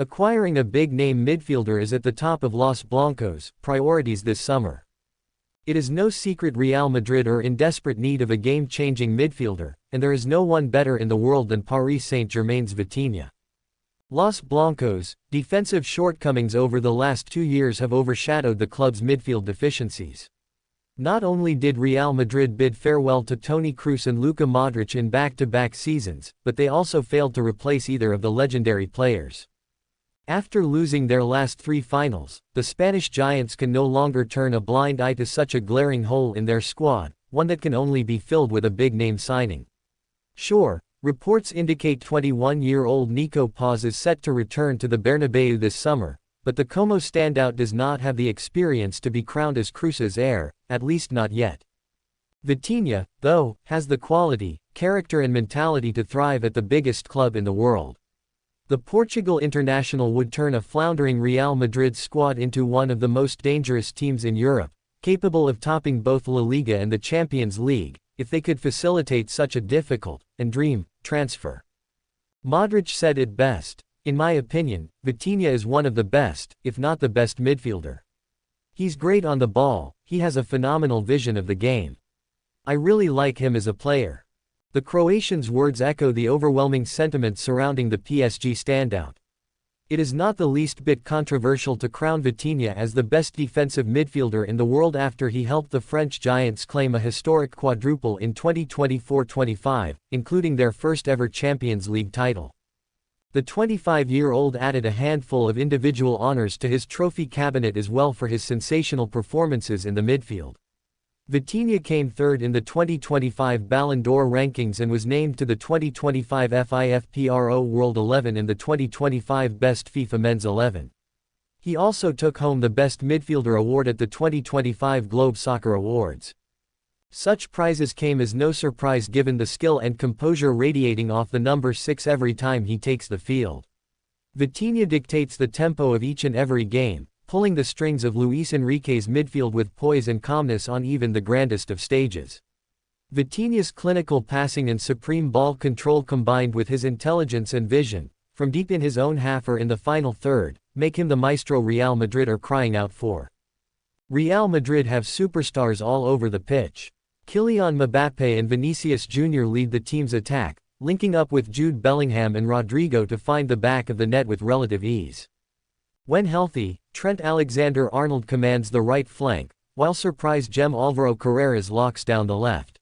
Acquiring a big-name midfielder is at the top of Los Blancos' priorities this summer. It is no secret Real Madrid are in desperate need of a game-changing midfielder, and there is no one better in the world than Paris Saint-Germain's Vitinha. Los Blancos' defensive shortcomings over the last 2 years have overshadowed the club's midfield deficiencies. Not only did Real Madrid bid farewell to Toni Kroos and Luka Modric in back-to-back seasons, but they also failed to replace either of the legendary players. After losing their last 3 finals, the Spanish giants can no longer turn a blind eye to such a glaring hole in their squad, one that can only be filled with a big-name signing. Sure, reports indicate 21-year-old Nico Paz is set to return to the Bernabeu this summer, but the Como standout does not have the experience to be crowned as Kroos's heir, at least not yet. Vitinha, though, has the quality, character and mentality to thrive at the biggest club in the world. The Portugal international would turn a floundering Real Madrid squad into one of the most dangerous teams in Europe, capable of topping both La Liga and the Champions League, if they could facilitate such a difficult, and dream, transfer. Modric said it best: "In my opinion, Vitinha is one of the best, if not the best midfielder. He's great on the ball, he has a phenomenal vision of the game. I really like him as a player." The Croatian's words echo the overwhelming sentiment surrounding the PSG standout. It is not the least bit controversial to crown Vitinha as the best defensive midfielder in the world after he helped the French giants claim a historic quadruple in 2024-25, including their first-ever Champions League title. The 25-year-old added a handful of individual honors to his trophy cabinet as well for his sensational performances in the midfield. Vitinha came third in the 2025 Ballon d'Or rankings and was named to the 2025 FIFPRO World 11 and the 2025 Best FIFA Men's 11. He also took home the Best Midfielder award at the 2025 Globe Soccer Awards. Such prizes came as no surprise given the skill and composure radiating off the number 6 every time he takes the field. Vitinha dictates the tempo of each and every game, pulling the strings of Luis Enrique's midfield with poise and calmness on even the grandest of stages. Vitinha's clinical passing and supreme ball control combined with his intelligence and vision, from deep in his own half or in the final third, make him the maestro Real Madrid are crying out for. Real Madrid have superstars all over the pitch. Kylian Mbappé and Vinicius Jr. lead the team's attack, linking up with Jude Bellingham and Rodrigo to find the back of the net with relative ease. When healthy, Trent Alexander-Arnold commands the right flank, while surprise gem Álvaro Carreras locks down the left.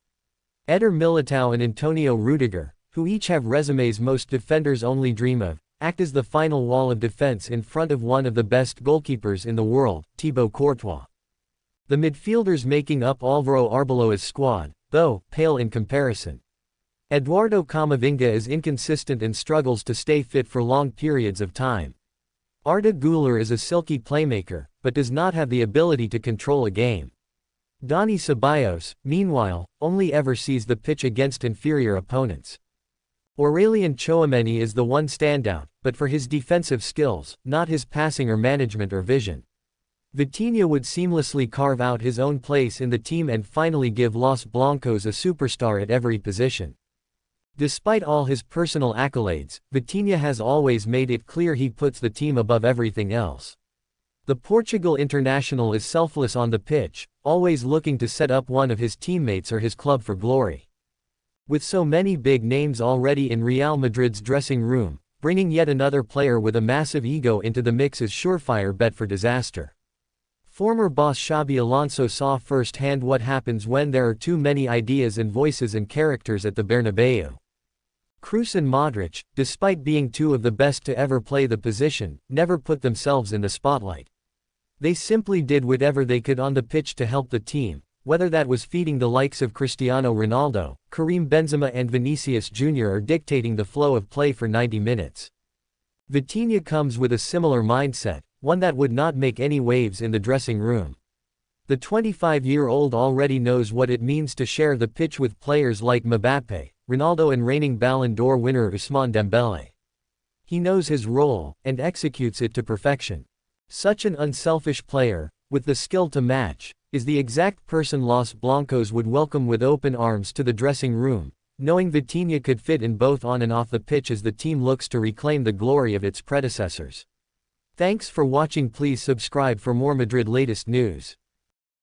Eder Militao and Antonio Rudiger, who each have resumes most defenders only dream of, act as the final wall of defense in front of one of the best goalkeepers in the world, Thibaut Courtois. The midfielders making up Álvaro Arbeloa's squad, though, pale in comparison. Eduardo Camavinga is inconsistent and struggles to stay fit for long periods of time. Arda Güler is a silky playmaker, but does not have the ability to control a game. Dani Ceballos, meanwhile, only ever sees the pitch against inferior opponents. Aurélien Tchouaméni is the one standout, but for his defensive skills, not his passing or management or vision. Vitinha would seamlessly carve out his own place in the team and finally give Los Blancos a superstar at every position. Despite all his personal accolades, Vitinha has always made it clear he puts the team above everything else. The Portugal international is selfless on the pitch, always looking to set up one of his teammates or his club for glory. With so many big names already in Real Madrid's dressing room, bringing yet another player with a massive ego into the mix is surefire bet for disaster. Former boss Xabi Alonso saw firsthand what happens when there are too many ideas and voices and characters at the Bernabeu. Kroos and Modric, despite being two of the best to ever play the position, never put themselves in the spotlight. They simply did whatever they could on the pitch to help the team, whether that was feeding the likes of Cristiano Ronaldo, Karim Benzema and Vinicius Jr. or dictating the flow of play for 90 minutes. Vitinha comes with a similar mindset, one that would not make any waves in the dressing room. The 25-year-old already knows what it means to share the pitch with players like Mbappé, Ronaldo and reigning Ballon d'Or winner Ousmane Dembélé. He knows his role, and executes it to perfection. Such an unselfish player, with the skill to match, is the exact person Los Blancos would welcome with open arms to the dressing room, knowing Vitinha could fit in both on and off the pitch as the team looks to reclaim the glory of its predecessors. Thanks for watching. Please subscribe for more Madrid latest news.